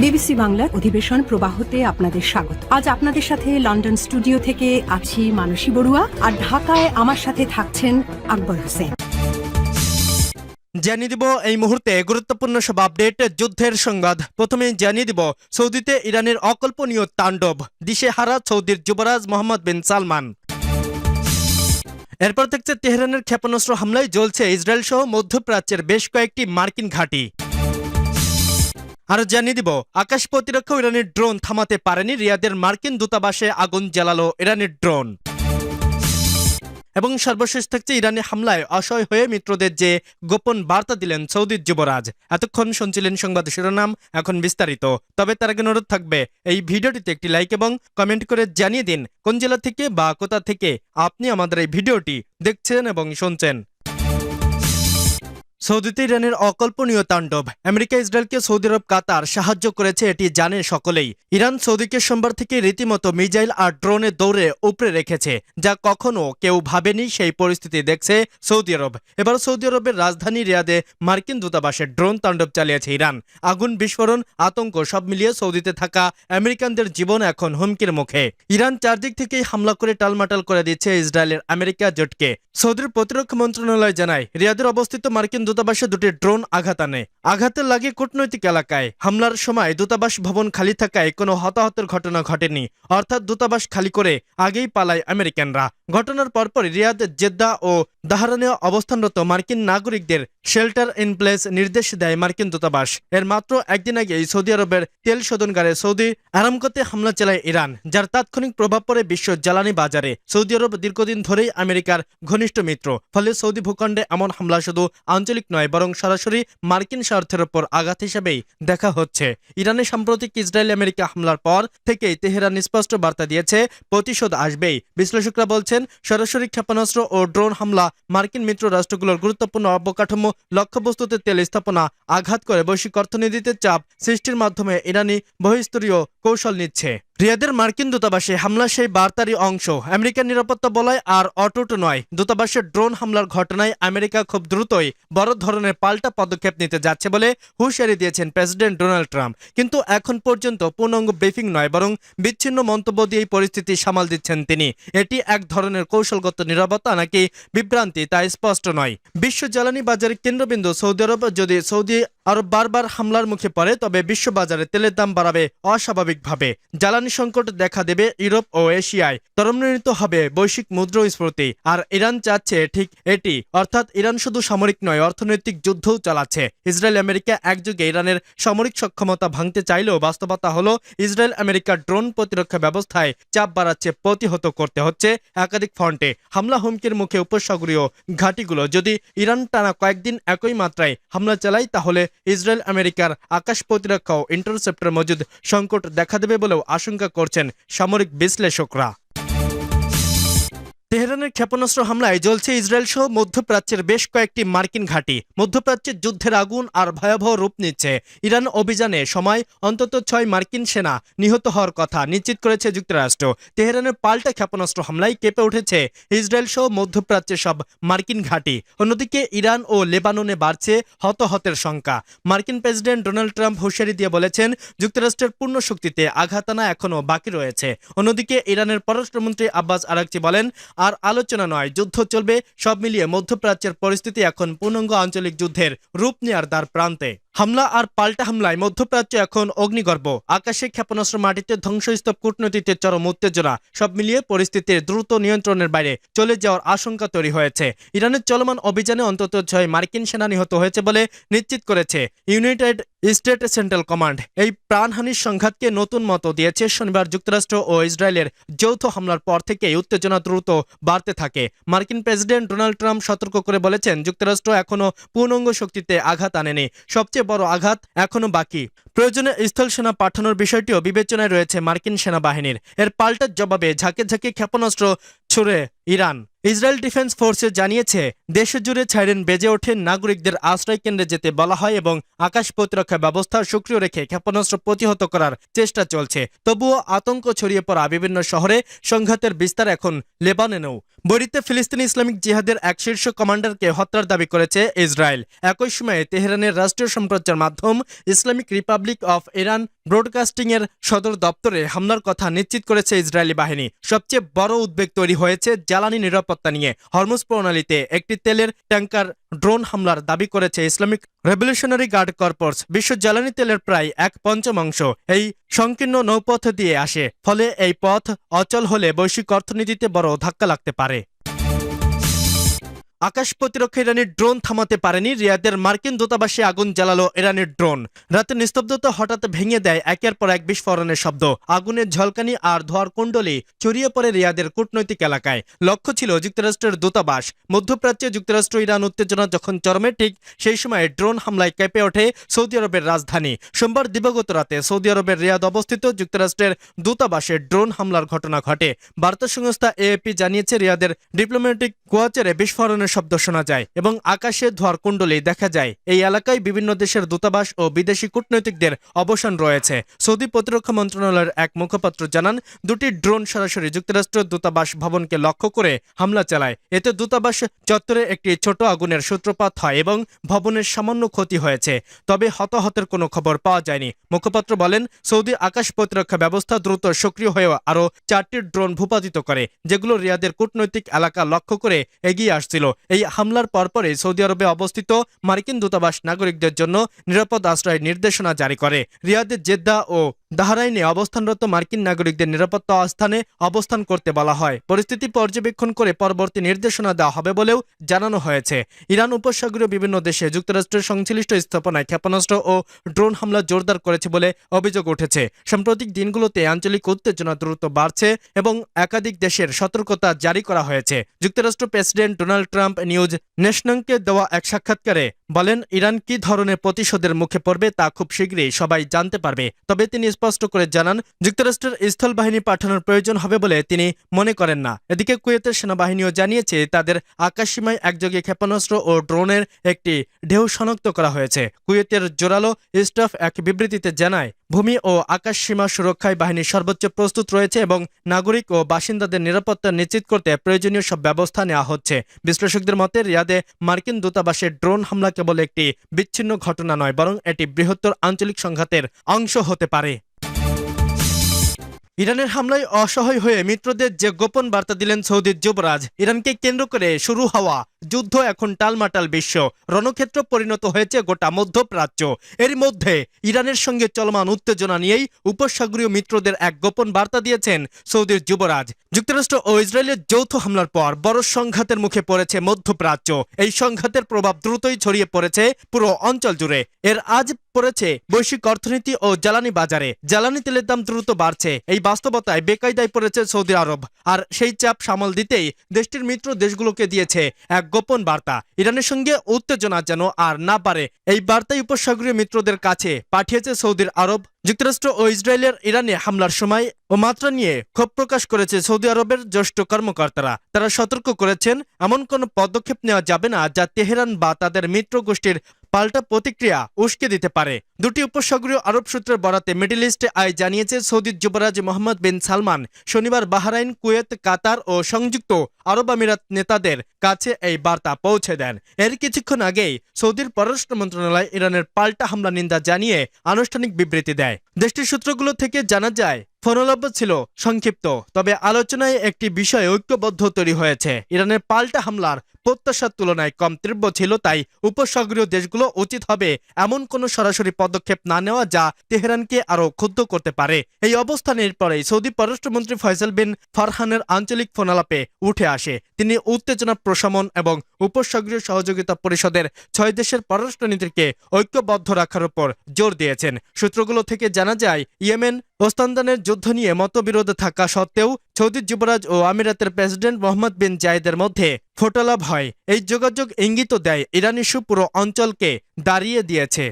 BBC বাংলার অধিবেশন প্রবাহতে আপনাদের স্বাগত। আজ আপনাদের সাথে লন্ডন স্টুডিও থেকে আছি মানসী বড়ুয়া, আর ঢাকায় আমার সাথে থাকছেন আকবর হোসেন। জানিয়ে দিব এই মুহূর্তে গুরুত্বপূর্ণ সব আপডেট, যুদ্ধের সংবাদ। প্রথমে জানিয়ে দিব সৌদিতে ইরানের অকল্পনীয় তাণ্ডব, দিশেহারা সৌদির যুবরাজ মোহাম্মদ বিন সালমান। এরপর থাকছে তেহরানের ক্ষেপণাস্ত্র হামলায় জ্বলছে ইসরায়েল সহ মধ্যপ্রাচ্যের বেশ কয়েকটি মার্কিন ঘাঁটি। আর জানিয়ে দিব আকাশ প্রতিরক্ষা ইরানের ড্রোন থামাতে পারেনি, রিয়াদের মার্কিন দূতাবাসে আগুন জ্বালালো ইরানের ড্রোন। এবং সর্বশেষ থাকছে ইরানি হামলায় অসহায় হয়ে মিত্রদের যে গোপন বার্তা দিলেন সৌদির যুবরাজ। এতক্ষণ শুনছিলেন সংবাদ শিরোনাম, এখন বিস্তারিত। তবে তার আগে অনুরোধ থাকবে এই ভিডিওটিতে একটি লাইক এবং কমেন্ট করে জানিয়ে দিন কোন জেলা থেকে বা কোথা থেকে আপনি আমাদের এই ভিডিওটি দেখছেন এবং শুনছেন। সৌদিতে ইরানের অকল্পনীয় তাণ্ডব। আমেরিকা ইসরায়েলকে সৌদি আরব কাতার সাহায্য করেছে, এটি জানে সকলেই। ইরান সৌদিকে সোমবার থেকে রীতিমতো মিসাইল আর ড্রোনে দৌড়ে উপরে রেখেছে, যা কখনো কেউ ভাবেনি। সেই পরিস্থিতি দেখছে সৌদি আরব। এবার সৌদি আরবের রাজধানী রিয়াদে মার্কিন দূতাবাসে ড্রোন তাণ্ডব চালিয়েছে ইরান। আগুন, বিস্ফোরণ, আতঙ্ক সব মিলিয়ে সৌদিতে থাকা আমেরিকানদের জীবন এখন হুমকির মুখে। ইরান চারদিক থেকেই হামলা করে টালমাটাল করে দিচ্ছে ইসরায়েলের আমেরিকা জোটকে। সৌদির প্রতিরক্ষা মন্ত্রণালয় জানায়, রিয়াদের অবস্থিত মার্কিন দূতাবাসে দুটি ড্রোন আঘাত আনে। আঘাতে লাগে কূটনৈতিক এলাকায়। হামলার সময় দূতাবাস ভবন খালি থাকায় কোনো হতাহতের ঘটনা ঘটেনি, অর্থাৎ দূতাবাস খালি করে আগেই পালায় আমেরিকানরা। ঘটনার পরপর রিয়াদ, জেদ্দা ও দাহরানে অবস্থানরত মার্কিন নাগরিকদের শেল্টার ইন প্লেস নির্দেশ দেয় মার্কিন দূতাবাস। এর মাত্র একদিন আগেই সৌদি আরবের তেল শোধনগারে সৌদি আরামকোতে হামলা চালায় ইরান, যার তাৎক্ষণিক প্রভাব পড়ে বিশ্ব জ্বালানি বাজারে। সৌদি আরব দীর্ঘদিন ধরেই আমেরিকার ঘনিষ্ঠ মিত্র, ফলে সৌদি ভূখণ্ডে এমন হামলা শুধু আঞ্চলিক নয়, বরং সরাসরি মার্কিন স্বার্থের ওপর আঘাত হিসেবেই দেখা হচ্ছে। ইরানে সাম্প্রতিক ইসরায়েল আমেরিকা হামলার পর থেকেই তেহরান স্পষ্ট বার্তা দিয়েছে, প্রতিশোধ আসবেই। বিশ্লেষকরা বলছেন, সরাসরি ক্ষেপণাস্ত্র ও ড্রোন হামলা মার্কিন মিত্র রাষ্ট্রগুলোর গুরুত্বপূর্ণ অবকাঠামো, লক্ষ্যবস্তুতে তেল স্থাপনা আঘাত করে বৈশ্বিক অর্থনীতিতে চাপ সৃষ্টির মাধ্যমে ইরানি বহিস্তরীয় কৌশল নিচ্ছে। রিয়াদের মার্কিন দূতাবাসে হামলা সেই বার্তারই অংশ। আমেরিকার নিরাপত্তা বলয় আর অটুট নয়। দূতাবাসের ড্রোন হামলার ঘটনায় আমেরিকা খুব দ্রুতই বড় ধরনের পাল্টা পদক্ষেপ নিতে যাচ্ছে বলে হুঁশিয়ারি দিয়েছেন প্রেসিডেন্ট ডোনাল্ড ট্রাম্প। কিন্তু এখন পর্যন্ত পূর্ণাঙ্গ ব্রিফিং নয়, বরং বিচ্ছিন্ন মন্তব্য দিয়ে পরিস্থিতি সামাল দিচ্ছেন তিনি। এটি এক ধরনের কৌশলগত নীরবতা নাকি বিভ্রান্তি তা স্পষ্ট নয়। বিশ্ব জ্বালানি বাজারের কেন্দ্রবিন্দু সৌদি আরব। যদি সৌদি আরব বারবার হামলার মুখে পড়ে, তবে বিশ্ববাজারে তেলের দাম বাড়াবে অস্বাভাবিকভাবে। জ্বালানি সংকট দেখা দেবে ইউরোপ ও এশিয়ায়। ত্বরান্বিত হবে বৈশ্বিক মুদ্রাস্ফীতি। আর ইরান চাচ্ছে ঠিক এটি, অর্থাৎ ইরান শুধু সামরিক নয়, অর্থনৈতিক যুদ্ধও চালাচ্ছে। ইসরায়েল আমেরিকা একযোগে ইরানের সামরিক সক্ষমতা ভাঙতে চাইলেও বাস্তবতা হলো ইসরায়েল আমেরিকার ড্রোন প্রতিরক্ষা ব্যবস্থায় চাপ বাড়াচ্ছে, প্রতিহত করতে হচ্ছে একাধিক ফ্রন্টে। হামলা হুমকির মুখে উপসাগরীয় ঘাঁটিগুলো। যদি ইরান টানা কয়েকদিন একই মাত্রায় হামলা চালায়, তাহলে ইসরায়েল আমেরিকার আকাশ প্রতিরক্ষা ও ইন্টারসেপ্টর মজুদ সংকট দেখা দেবে বলেও আশঙ্কা করছেন সামরিক বিশ্লেষকরা। তেহরানের ক্ষেপণাস্ত্র হামলায় জ্বলছে ইসরায়েল সহ মধ্যপ্রাচ্যের বেশ কয়েকটি মার্কিন ঘাঁটি। মধ্যপ্রাচ্যের যুদ্ধের আগুন আর ভয়াবহ রূপ নিচ্ছে। ইরান অভিযানে সময় অন্তত 6 মার্কিন সেনা নিহত হওয়ার কথা নিশ্চিত করেছে যুক্তরাষ্ট্র। তেহরানের পাল্টা ক্ষেপণাস্ত্র হামলায় কেঁপে উঠেছে ইসরায়েল সহ মধ্যপ্রাচ্যের সব মার্কিন ঘাঁটি। অন্যদিকে ইরান ও লেবাননে বাড়ছে হতাহতের সংখ্যা। মার্কিন প্রেসিডেন্ট ডোনাল্ড ট্রাম্প হুঁশিয়ারি দিয়ে বলেছেন, যুক্তরাষ্ট্রের পূর্ণ শক্তিতে আঘাত আনা এখনও বাকি রয়েছে। অন্যদিকে ইরানের পররাষ্ট্রমন্ত্রী আব্বাস আরাকচি বলেন, আর আলোচনা নয়, যুদ্ধ চলবে। সব মিলিয়ে মধ্যপ্রাচ্যের পরিস্থিতি এখন পূর্ণাঙ্গ আঞ্চলিক যুদ্ধের রূপ নেওয়ার দ্বার প্রান্তে। হামলা আর পাল্টা হামলায় মধ্যপ্রাচ্য এখন অগ্নিগর্ভ। আকাশে ক্ষেপণাস্ত্র, মাটিতে ধ্বংসস্তূপ, কূটনীতিতে চরম উত্তেজনা। সব মিলিয়ে পরিস্থিতির দ্রুত নিয়ন্ত্রণের বাইরে চলে যাওয়ার আশঙ্কা তৈরি হয়েছে। ইরানের চলমান অভিযানে অন্তত 6 মার্কিন সেনা নিহত হয়েছে বলে নিশ্চিত করেছে ইউনাইটেড স্টেট সেন্ট্রাল কমান্ড। এই প্রাণহানির সংঘাতকে নতুন মতো দিয়েছে শনিবার যুক্তরাষ্ট্র ও ইসরায়েলের যৌথ হামলার পর থেকে উত্তেজনা দ্রুত বাড়তে থাকে। মার্কিন প্রেসিডেন্ট ডোনাল্ড ট্রাম্প সতর্ক করে বলেছেন, যুক্তরাষ্ট্র এখনো পূর্ণাঙ্গ শক্তিতে আঘাত আনেনি। সবচেয়ে বড় আঘাত এখনো বাকি। প্রয়োজনে স্থল সেনা পাঠানোর বিষয়টিও বিবেচনায় রয়েছে মার্কিন সেনাবাহিনীর। এর পাল্টা জবাবে ঝাঁকে ঝাঁকে ক্ষেপণাস্ত্র ছুড়ে ইরান। ইসরায়েল ডিফেন্স ফোর্সে জানিয়েছে, দেশ জুড়ে সাইরেন বেজে ওঠে, নাগরিকদের আশ্রয় কেন্দ্রে যেতে বলা হয় এবং আকাশ প্রতিরক্ষা ব্যবস্থা সক্রিয় রেখে ক্ষেপণাস্ত্র প্রতিহত করার চেষ্টা চলছে। তবুও আতঙ্ক ছড়িয়ে পড়া বিভিন্ন শহরে সংঘাতের বিস্তার এখন লেবাননেও। বৈরিতে ফিলিস্তিনি ইসলামিক জিহাদের এক শীর্ষ কমান্ডারকে হত্যার দাবি করেছে ইসরায়েল। একই সময়ে তেহরানের রাষ্ট্রীয় সম্প্রচার মাধ্যম Islamic Republic of Iran broadcasting এর সদর দপ্তরে হামলার কথা নিশ্চিত করেছে ইসরায়েলি বাহিনী। সবচেয়ে বড় উদ্বেগ তৈরি হয়েছে জ্বালানি নিরাপত্তা নিয়ে। হরমুজ প্রণালীতে একটি তেলের ট্যাঙ্কার ড্রোন হামলার দাবি করেছে ইসলামিক রেভলিউশনারি গার্ড কর্পস। বিশ্ব জ্বালানি তেলের প্রায় 1/5 এই সংকীর্ণ নৌপথ দিয়ে আসে। ফলে এই পথ অচল হলে বৈশ্বিক অর্থনীতিতে বড় ধাক্কা লাগতে পারে। আকাশ প্রতিরক্ষা ইরানের ড্রোন থামাতে পারেনি। রিয়াদের মার্কিন দূতাবাসে আগুন জ্বালালো ইরানের ড্রোন। রাতে নিস্তব্ধতা হঠাৎ ভেঙে দেয় একের পর এক বিস্ফোরণের শব্দ। আগুনের ঝলকানি আর ধোঁয়ার কুণ্ডলী ছড়িয়ে পড়ে রিয়াদের কূটনৈতিক এলাকায়। লক্ষ্য ছিল যুক্তরাষ্ট্রের দূতাবাস। মধ্যপ্রাচ্যে যুক্তরাষ্ট্র ইরান উত্তেজনা যখন চরমে, ঠিক সেই সময় ড্রোন হামলায় কেঁপে ওঠে সৌদি আরবের রাজধানী। সোমবার দিবাগত রাতে সৌদি আরবের রিয়াদ অবস্থিত যুক্তরাষ্ট্রের দূতাবাসে ড্রোন হামলার ঘটনা ঘটে। বার্তা সংস্থা এএপি জানিয়েছে, রিয়াদের ডিপ্লোম্যাটিক কোয়ার্টারে বিস্ফোরণের শব্দ শোনা যায় এবং আকাশে ধোঁয়ার কুণ্ডলী দেখা যায়। এই এলাকায় বিভিন্ন দেশের দূতাবাস ও বিদেশি কূটনৈতিকদের অবস্থান রয়েছে। সৌদি প্রতিরক্ষা মন্ত্রণালয়ের এক মুখপাত্র জানান, দুটি ড্রোন সরাসরি যুক্তরাষ্ট্রের দূতাবাস ভবনকে লক্ষ্য করে হামলা চালায়। এতে দূতাবাস চত্বরে একটি ছোট আগুনের সূত্রপাত হয় এবং ভবনের সামান্য ক্ষতি হয়েছে। তবে হতাহতের কোনো খবর পাওয়া যায়নি। মুখপাত্র বলেন, সৌদি আকাশ প্রতিরক্ষা ব্যবস্থা দ্রুত সক্রিয় হয়ে আরও 4টি ড্রোন ভূপাতিত করে, যেগুলো রিয়াদের কূটনৈতিক এলাকা লক্ষ্য করে এগিয়ে আসছিল। এই হামলার পরপরই সৌদি আরবে অবস্থিত মার্কিন দূতাবাস নাগরিকদের জন্য নিরাপদ আশ্রয়ের নির্দেশনা জারি করে। রিয়াদের জেদ্দা ও বাহরাইনে অবস্থানরত মার্কিন নাগরিকদের নিরাপত্তা স্থানে অবস্থান করতে বলা হয়। পরিস্থিতি পর্যবেক্ষণ করে পরবর্তী নির্দেশনা দেওয়া হবে বলেও জানানো হয়েছে। ইরান উপসাগরীয় বিভিন্ন দেশে যুক্তরাষ্ট্রের সংশ্লিষ্ট স্থাপনায় ক্ষেপণাস্ত্র ও ড্রোন হামলা জোরদার করেছে বলে অভিযোগ উঠেছে। সাম্প্রতিক দিনগুলোতে আঞ্চলিক উত্তেজনা দ্রুত বাড়ছে এবং একাধিক দেশের সতর্কতা জারি করা হয়েছে। যুক্তরাষ্ট্র প্রেসিডেন্ট ডোনাল্ড ট্রাম্প নিউজ নেশনকে দেওয়া এক সাক্ষাৎকারে বলেন, ইরান কি ধরনের প্রতিশোধের মুখে পড়বে তা খুব শীঘ্রই সবাই জানতে পারবে। তবে তিনি স্পষ্ট করে জানান, যুক্তরাষ্ট্রের স্থল বাহিনী পাঠানোর প্রয়োজন হবে বলে তিনি মনে করেন না। এদিকে কুয়েতের সেনাবাহিনীও জানিয়েছে, তাদের আকাশসীমায় একযোগে ক্ষেপণাস্ত্র ও ড্রোনের একটি ঢেউ শনাক্ত করা হয়েছে। কুয়েতের জোরালো স্টাফ এক বিবৃতিতে জানায়, ভূমি ও আকাশ সীমা সুরক্ষায় বাহিনী সর্বোচ্চ প্রস্তুত রয়েছে এবং নাগরিক ও বাসিন্দাদের নিরাপত্তা নিশ্চিত করতে প্রয়োজনীয় সব ব্যবস্থা নেওয়া হচ্ছে। বিশ্লেষকদের মতে, রিয়াদে মার্কিন দূতাবাসের ড্রোন হামলা কেবল একটি বিচ্ছিন্ন ঘটনা নয়, বরং এটি বৃহত্তর আঞ্চলিক সংঘাতের অংশ হতে পারে। ইরানের হামলায় অসহায় হয়ে মিত্রদের যে গোপন বার্তা দিলেন সৌদির যুবরাজ। ইরানকে কেন্দ্র করে শুরু হওয়া যুদ্ধ এখন টালমাটাল বিশ্ব রণক্ষেত্র পরিণত হয়েছে গোটা মধ্যপ্রাচ্য। এর মধ্যে ইরানের সঙ্গে চলমান উত্তেজনা নিয়েই উপসাগরীয় মিত্রদের এক গোপন বার্তা দিয়েছেন সৌদির যুবরাজ। যুক্তরাষ্ট্র ও ইসরায়েলের যৌথ হামলার পর বড় সংঘাতের মুখে পড়েছে মধ্যপ্রাচ্য। এই সংঘাতের প্রভাব দ্রুতই ছড়িয়ে পড়েছে পুরো অঞ্চল জুড়ে। এর আজ পড়েছে বৈশ্বিক অর্থনীতি ও জ্বালানি বাজারে। জ্বালানি তেলের দাম দ্রুত বাড়ছে। এই বাস্তবতায় বেকায়দায় পড়েছে সৌদি আরব। আর সেই চাপ সামাল দিতেই দেশটির মিত্র দেশগুলোকে দিয়েছে এক গোপন বার্তা। ইরানের সঙ্গে উত্তেজনা যেন আর না পারে, এই বার্তাই উপসাগরীয় মিত্রদের কাছে পাঠিয়েছে সৌদি আরব। যুক্তরাষ্ট্র ও ইসরায়েলের ইরানে হামলার সময় ও মাত্রা নিয়ে ক্ষোভ প্রকাশ করেছে সৌদি আরবের জ্যেষ্ঠ কর্মকর্তারা। তারা সতর্ক করেছেন, এমন কোনো পদক্ষেপ নেওয়া যাবে না যা তেহরান বা তাদের মিত্র গোষ্ঠীর পাল্টা প্রতিক্রিয়া উস্কে দিতে পারে। দুটি উপসাগরীয় আরব সূত্রের বরাতে মিডল ইস্টে আই জানিয়েছে, সৌদি যুবরাজ মোহাম্মদ বিন সালমান শনিবার বাহরাইন, কুয়েত, কাতার ও সংযুক্ত আরব আমিরাত নেতাদের কাছে এই বার্তা পৌঁছে দেন। এর কিছুক্ষণ আগেই সৌদির পররাষ্ট্র মন্ত্রণালয় ইরানের পাল্টা হামলা নিন্দা জানিয়ে আনুষ্ঠানিক বিবৃতি দেয়। দেশটির সূত্রগুলো থেকে জানা যায়, ফোনালাপ ছিল সংক্ষিপ্ত, তবে আলোচনায় একটি বিষয়ে ঐক্যবদ্ধ তৈরি হয়েছে। ইরানের পাল্টা হামলার প্রত্যাশার তুলনায় কম তীব্র ছিল, তাই উপসাগরীয় দেশগুলো উচিত হবে এমন কোনো সরাসরি পদক্ষেপ না নেওয়া যা তেহরানকে আরও ক্ষুব্ধ করতে পারে। এই অবস্থানের পরেই সৌদি পররাষ্ট্রমন্ত্রী ফয়সাল বিন ফারহানের আঞ্চলিক ফোনালাপে উঠে আসে। তিনি উত্তেজনা প্রশমন এবং উপসাগরীয় সহযোগিতা পরিষদের 6 দেশের পররাষ্ট্রনীতিকে ঐক্যবদ্ধ রাখার উপর জোর দিয়েছেন। সূত্রগুলো থেকে জানা যায়, ইয়েমেন ওস্তানদানের যুদ্ধ নিয়ে মতবিরোধ থাকা সত্ত্বেও সৌদি যুবরাজ ও আমিরাতের প্রেসিডেন্ট মোহাম্মদ বিন জায়েদের মধ্যে ফোটালাপ হয়। এই যোগাযোগ ইঙ্গিত দেয় ইরান ইস্যু পুরো অঞ্চলকে দাঁড়িয়ে দিয়েছে।